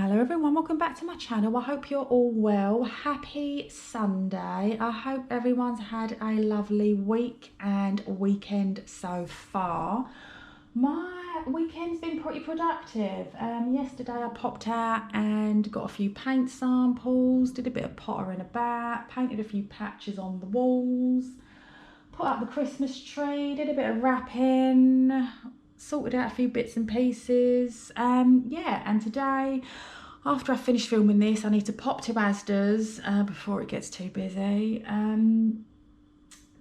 Hello everyone, welcome back to my channel. I hope you're all well. Happy Sunday. I hope everyone's had a lovely week and weekend so far. My weekend's been pretty productive. Yesterday I popped out and got a few paint samples, did a bit of pottering about, painted a few patches on the walls, put up the Christmas tree, did a bit of wrapping, sorted out a few bits and pieces. Yeah, and today, after I finish filming this, I need to pop to Asda's before it gets too busy.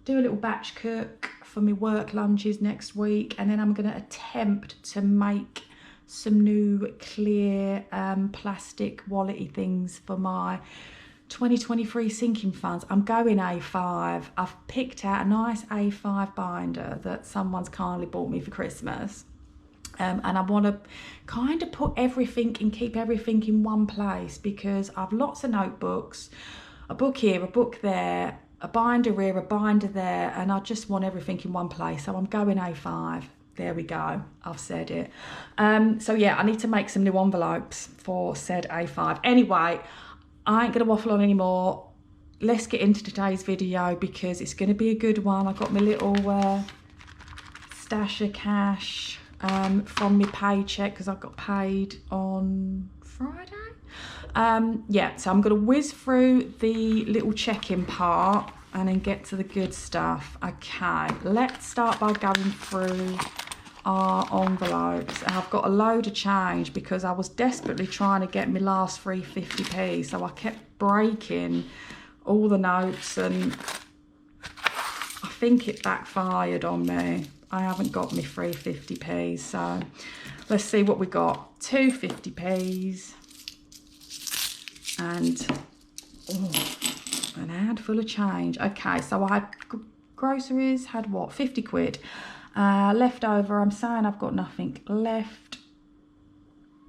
Do a little batch cook for my work lunches next week, and then I'm going to attempt to make some new clear plastic wallety things for my 2023 sinking funds. I'm going A5. I've picked out a nice A5 binder that someone's kindly bought me for Christmas. And I want to kind of put everything and keep everything in one place, because I've lots of notebooks, a book here, a book there, a binder here, a binder there, and I just want everything in one place. So I'm going A5. There we go, I've said it. So yeah, I need to make some new envelopes for said A5. Anyway, I ain't going to waffle on anymore. Let's get into today's video because it's going to be a good one. I've got my little stash of cash from my paycheck because I got paid on Friday. Yeah, so I'm going to whiz through the little check-in part and then get to the good stuff. Okay, let's start by going through our envelopes. And I've got a load of change because I was desperately trying to get my last 350p, so I kept breaking all the notes and I think it backfired on me. I haven't got my 350p, so let's see what we got. 250p's and an handful of change. Okay, so I had groceries, had what, 50 quid. Left over, I'm saying I've got nothing left,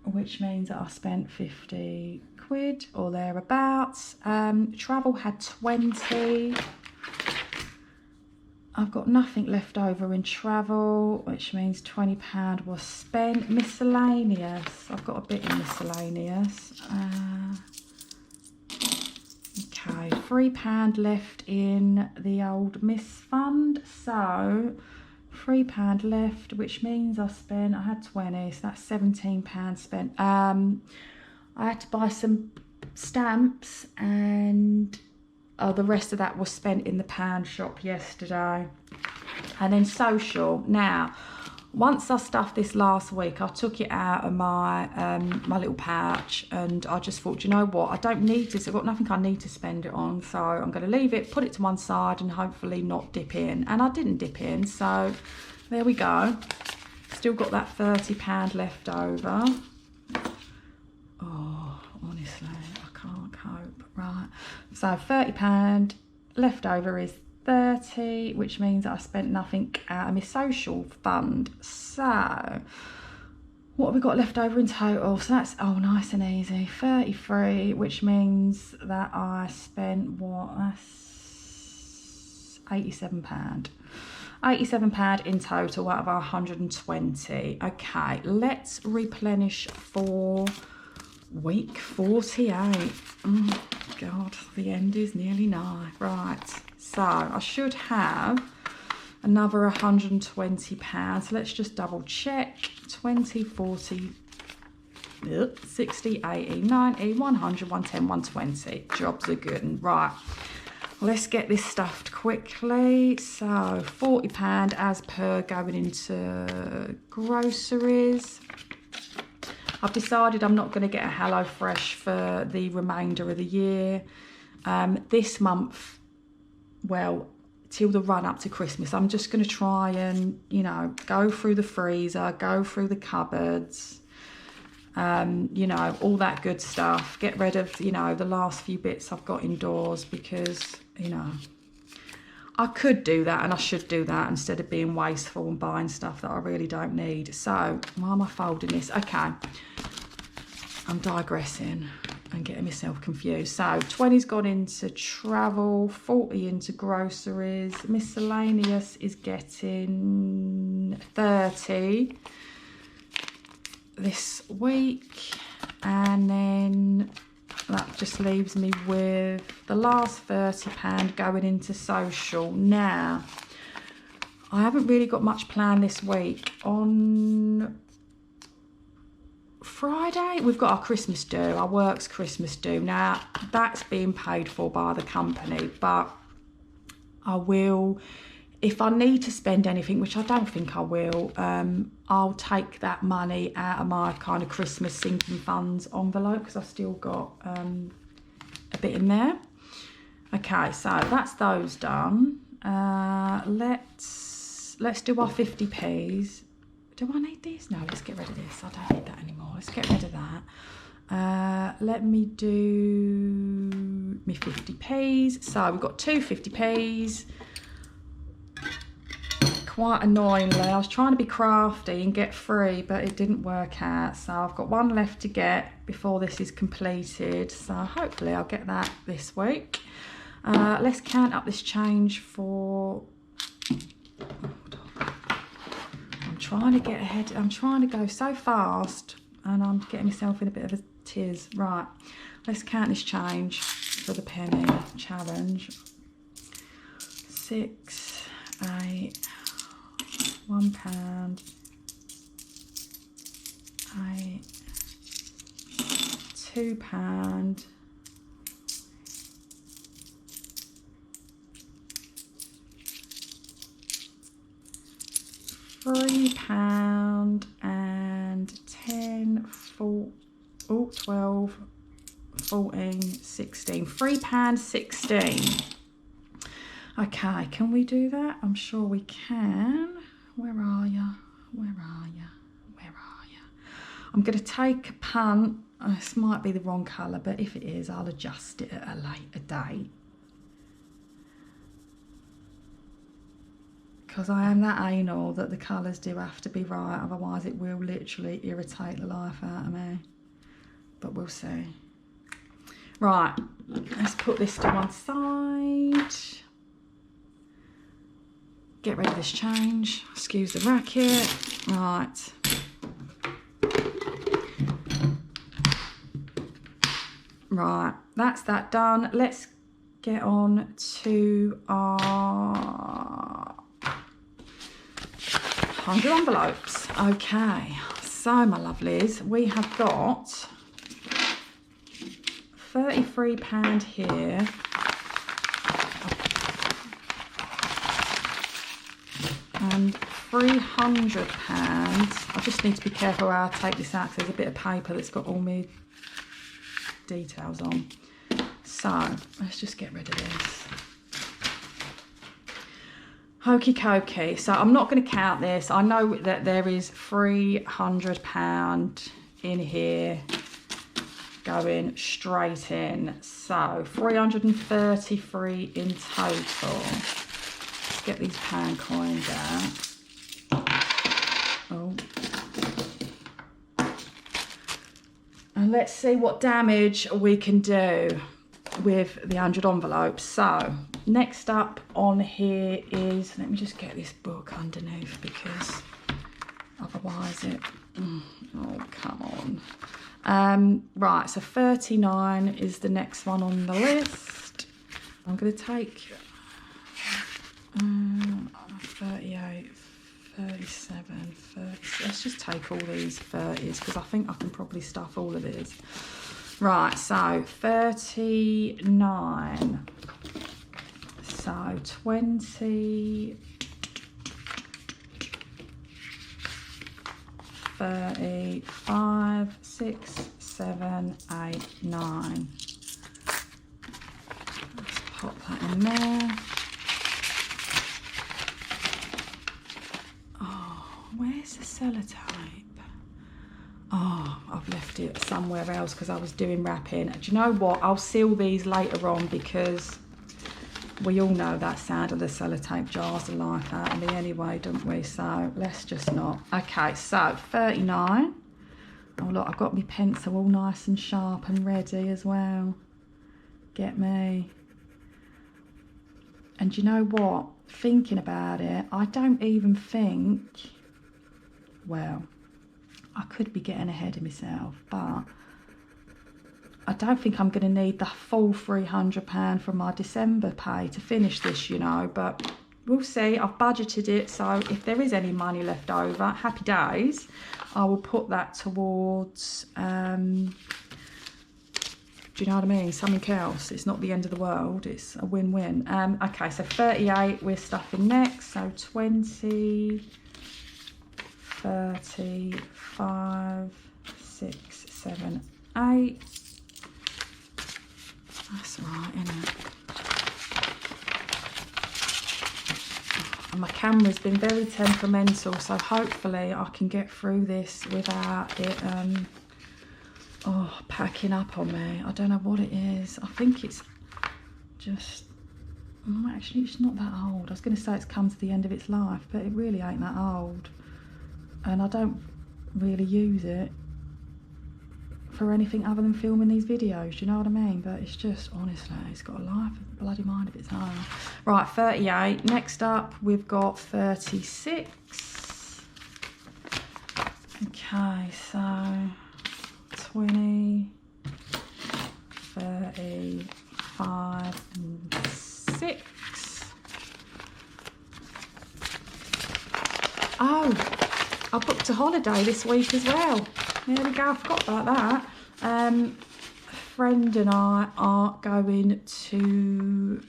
which means that I spent 50 quid or thereabouts. Travel had 20. I've got nothing left over in travel, which means £20 was spent. Miscellaneous, I've got a bit in miscellaneous. Okay, £3 left in the old Miss Fund, so £3 left, which means I had 20, so that's £17 spent. I had to buy some stamps, and the rest of that was spent in the pound shop yesterday. And then social. Now, once I stuffed this last week, I took it out of my my little pouch, and I just thought, you know what, I don't need this. I've got nothing I need to spend it on, so I'm going to leave it, put it to one side, and hopefully not dip in. And I didn't dip in, so there we go. Still got that £30 left over. Oh, honestly, I can't cope. Right, so £30 left over is 30, which means I spent nothing out of my social fund. So what have we got left over in total? So that's, oh, nice and easy, 33, which means that I spent what, that's £87. £87 in total out of our 120. Okay, let's replenish for week 48. Oh God, the end is nearly nigh. Right, so I should have another £120. So let's just double check. 20, 40, 60, 80, 90, 100, 110, 120. Jobs are good. And right, let's get this stuffed quickly. So £40 as per going into groceries. I've decided I'm not going to get a HelloFresh for the remainder of the year. This month, well, till the run up to Christmas, I'm just going to try and, you know, go through the freezer, go through the cupboards, you know, all that good stuff. Get rid of, you know, the last few bits I've got indoors because, you know, I could do that and I should do that instead of being wasteful and buying stuff that I really don't need. So, why am I folding this? Okay, I'm digressing and getting myself confused. So, 20's gone into travel, 40 into groceries. Miscellaneous is getting 30 this week. And then that just leaves me with the last £30 going into social. Now, I haven't really got much planned this week. On Friday, we've got our Christmas do, our works Christmas do. Now, that's being paid for by the company, but I will, if I need to spend anything, which I don't think I will, I'll take that money out of my kind of Christmas sinking funds envelope, because I've still got a bit in there. Okay, so that's those done. Let's do our 50p's. Do I need these? No, let's get rid of this. I don't need that anymore. Let's get rid of that. Let me do me 50p's. So we've got two 50p's. Quite annoyingly, I was trying to be crafty and get free, but it didn't work out. So I've got one left to get before this is completed. So hopefully I'll get that this week. Let's count up this change for... I'm trying to get ahead. I'm trying to go so fast and I'm getting myself in a bit of a tiz. Right, let's count this change for the penny challenge. 6, 8, £1, 8, £2, £3 and 10, 4, 12, 14, 16. £3.16. Okay, can we do that? I'm sure we can. Where are you? Where are you? Where are you? I'm going to take a punt. This might be the wrong colour, but if it is, I'll adjust it at a later date. Because I am that anal that the colours do have to be right, otherwise it will literally irritate the life out of me. But we'll see. Right, let's put this to one side. Get rid of this change. Excuse the racket. Right. Right, that's that done. Let's get on to our 100 envelopes. Okay, so my lovelies, we have got £33 here. And £300. I just need to be careful how I take this out, because there's a bit of paper that's got all my details on. So let's just get rid of this. Hokey cokey. So I'm not going to count this. I know that there is £300 in here going straight in. So 333 in total. Get these pound coins out. Oh. And let's see what damage we can do with the 100 envelopes. So next up on here is, let me just get this book underneath, because otherwise it, oh come on. Right, so 39 is the next one on the list. I'm going to take 38, 37, 30. Let's just take all these 30s, because I think I can probably stuff all of these. Right, so 39. So 20, 30, 5, 6, 7, 8, 9. Let's pop that in there. Where's the sellotape? Oh, I've left it somewhere else because I was doing wrapping. Do you know what? I'll seal these later on, because we all know that sound of the sellotape jars the life out of me anyway, don't we? So let's just not. Okay, so 39. Oh look, I've got my pencil all nice and sharp and ready as well. Get me. And you know what? Thinking about it, I don't even think... Well, I could be getting ahead of myself, but I don't think I'm going to need the full £300 from my December pay to finish this, you know, but we'll see. I've budgeted it, so if there is any money left over, happy days. I will put that towards, do you know what I mean? Something else. It's not the end of the world. It's a win-win. Okay, so 38 we're stuffing next. So 20, 35, 6, 7, 8. That's right, isn't it? And my camera's been very temperamental, so hopefully I can get through this without it packing up on me. I don't know what it is. I think it's just, actually it's not that old. I was going to say it's come to the end of its life, but it really ain't that old. And I don't really use it for anything other than filming these videos, do you know what I mean? But it's just, honestly, it's got a life of a bloody mind of its own. Right, 38. Next up, we've got 36. Okay, so 20, 35, and 6. Oh, I booked a holiday this week as well. There we go, I forgot about that. A friend and I are going to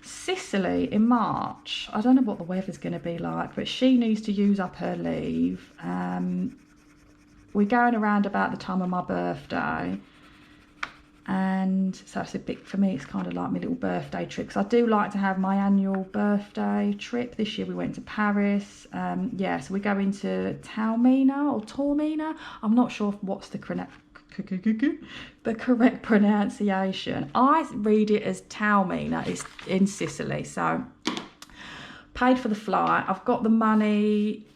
Sicily in March. I don't know what the weather's going to be like, but she needs to use up her leave. We're going around about the time of my birthday. And so it's a bit, for me, it's kind of like my little birthday trip. Because I do like to have my annual birthday trip. This year we went to Paris. Yeah, so we're going to Taormina or Taormina. I'm not sure what's the correct pronunciation. I read it as Taormina. It's in Sicily. So paid for the flight. I've got the money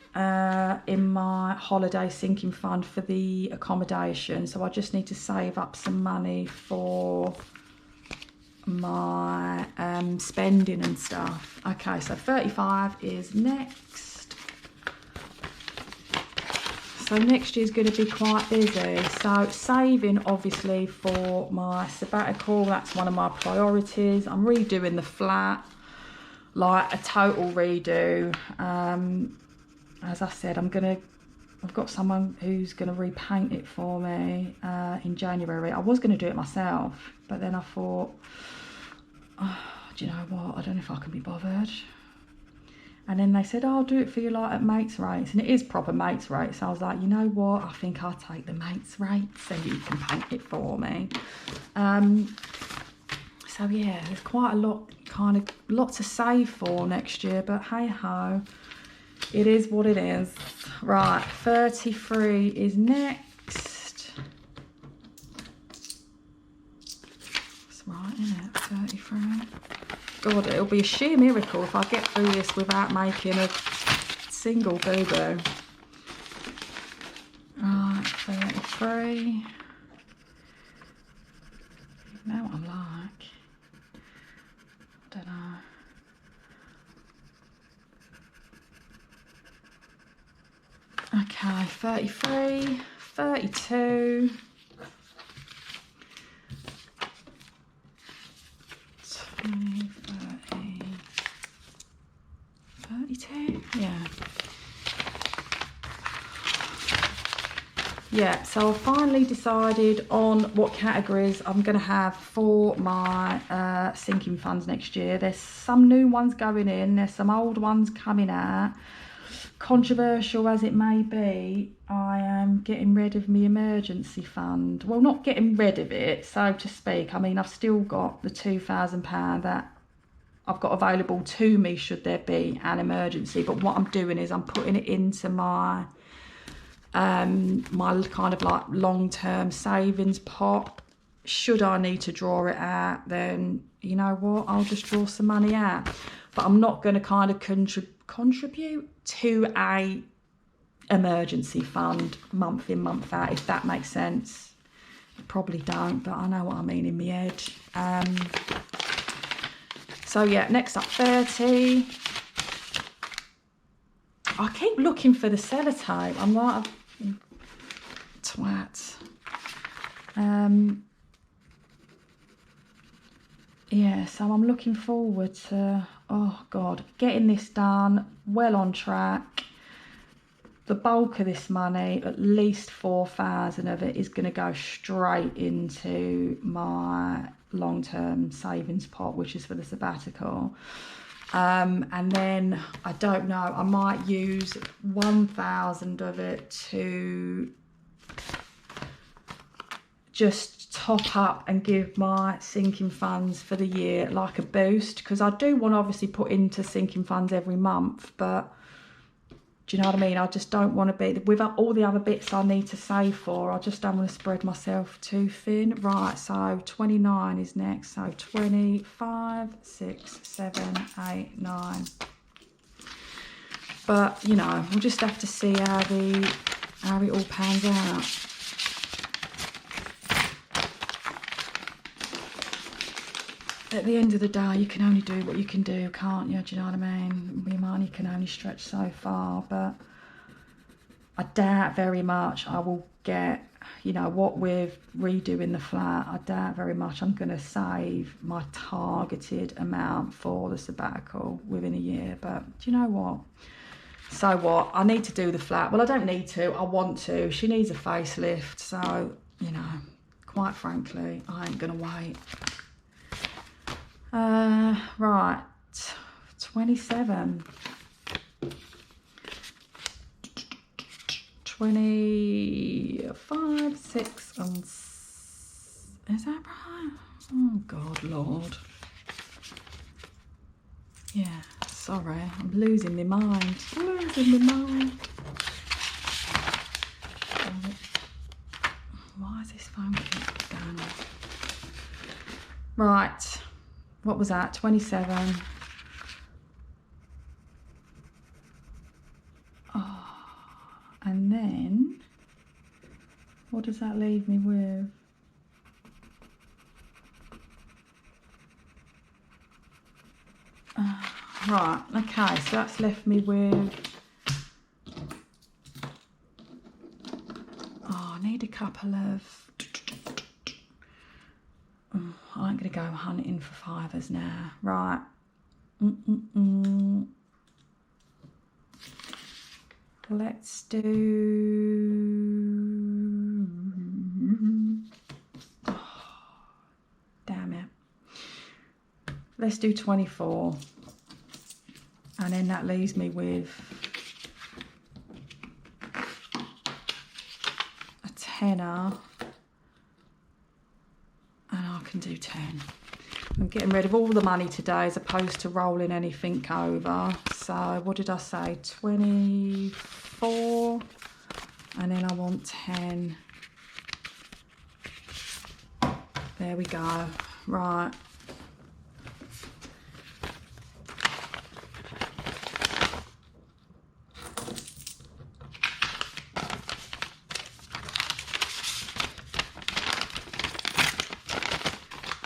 in my holiday sinking fund for the accommodation, so I just need to save up some money for my spending and stuff. Okay, so 35 is next. So next year's going to be quite busy. So saving obviously for my sabbatical, that's one of my priorities. I'm redoing the flat, like a total redo. As I said, I've got someone who's going to repaint it for me in January. I was going to do it myself, but then I thought, oh, do you know what? I don't know if I can be bothered. And then they said, oh, I'll do it for you like at mates rates. And it is proper mates rates. So I was like, you know what? I think I'll take the mates rates and you can paint it for me. So yeah, there's quite a lot, lot to save for next year, but hey ho. It is what it is. Right, 33 is next. That's right, isn't it? 33. God, it'll be a sheer miracle if I get through this without making a single boo-boo. Right, 33. You know what I'm like. I don't know. Okay, 33, 32, 20, 30, 32, yeah. Yeah, so I've finally decided on what categories I'm going to have for my sinking funds next year. There's some new ones going in, there's some old ones coming out. Controversial as it may be, I am getting rid of my emergency fund. Well, not getting rid of it, so to speak. I mean, I've still got the £2,000 that I've got available to me should there be an emergency. But what I'm doing is I'm putting it into my my kind of like long-term savings pot. Should I need to draw it out, then you know what, I'll just draw some money out. But I'm not going to kind of contribute to a emergency fund month in, month out, if that makes sense. You probably don't, but I know what I mean in my head. So yeah, next up, 30. I keep looking for the sellotape. I'm like a twat. yeah, so I'm looking forward to, oh God, getting this done, well on track. The bulk of this money, at least 4,000 of it, is going to go straight into my long-term savings pot, which is for the sabbatical. And then I don't know, I might use 1,000 of it to just top up and give my sinking funds for the year like a boost, because I do want to obviously put into sinking funds every month, but do you know what I mean? I just don't want to be, with all the other bits I need to save for, I just don't want to spread myself too thin. Right, so 29 is next. So 25, 6, 7, 8, 9. But, you know, we'll just have to see how it all pans out. At the end of the day, you can only do what you can do, can't you? Do you know what I mean? Your money can only stretch so far, but I doubt very much I will get, you know, what with redoing the flat, I doubt very much I'm going to save my targeted amount for the sabbatical within a year. But do you know what? So what? I need to do the flat. Well, I don't need to. I want to. She needs a facelift. So, you know, quite frankly, I ain't going to wait. Right, 27, 25, 6, and is that right? Oh God, Lord. Yeah, sorry, I'm losing my mind. Why is this phone keep going off? Right. What was that? 27. Oh, and then what does that leave me with? Right, okay, so that's left me with, oh, I need a couple of, I ain't going to go hunting for fivers now. Right. Let's do... Oh, damn it. Let's do 24. And then that leaves me with a tenner. And I can do 10. I'm getting rid of all the money today as opposed to rolling anything over. So what did I say? 24. And then I want 10. There we go. Right.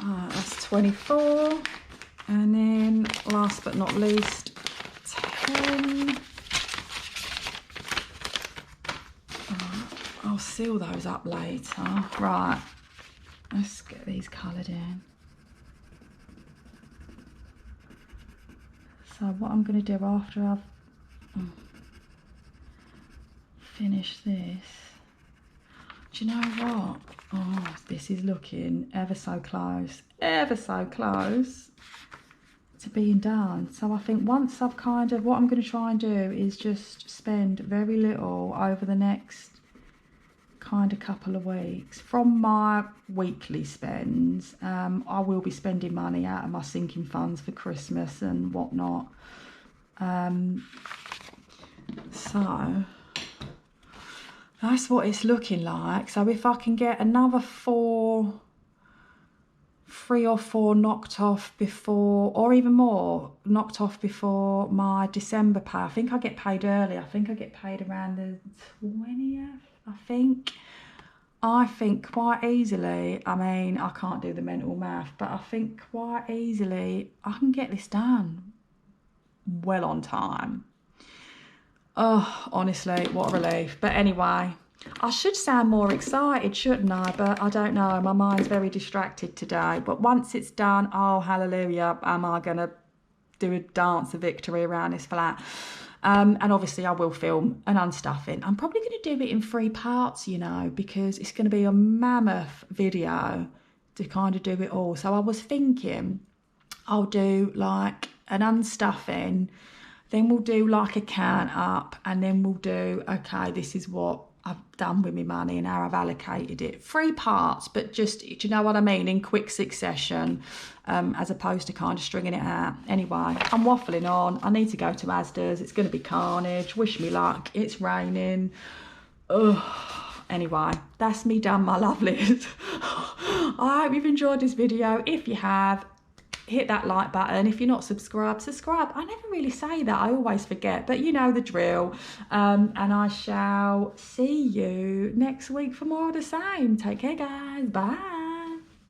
That's 24, and then last but not least 10. I'll seal those up later. Right, let's get these coloured in. So what I'm going to do after I've finished this, do you know what? Oh, this is looking ever so close to being done. So I think once I've kind of, what I'm going to try and do is just spend very little over the next kind of couple of weeks. From my weekly spends, I will be spending money out of my sinking funds for Christmas and whatnot. So that's what it's looking like. So if I can get another 3 or 4 knocked off before, or even more knocked off before my December pay. I think I get paid early. I think I get paid around the 20th, I think quite easily, I mean, I can't do the mental math, but I think quite easily I can get this done well on time. Oh, honestly, what a relief. But anyway, I should sound more excited, shouldn't I? But I don't know. My mind's very distracted today. But once it's done, oh, hallelujah, am I going to do a dance of victory around this flat? And obviously I will film an unstuffing. I'm probably going to do it in 3 parts, you know, because it's going to be a mammoth video to kind of do it all. So I was thinking I'll do like an unstuffing, then we'll do like a count up, and then we'll do, okay, this is what I've done with my money and how I've allocated it. 3 parts, but just, do you know what I mean, in quick succession, as opposed to kind of stringing it out. Anyway, I'm waffling on. I need to go to Asda's. It's going to be carnage. Wish me luck. It's raining. Ugh. Anyway, that's me done, my lovelies. I hope you've enjoyed this video. If you have, hit that like button. If you're not subscribed, subscribe. I never really say that. I always forget, but you know the drill. And I shall see you next week for more of the same. Take care, guys. Bye.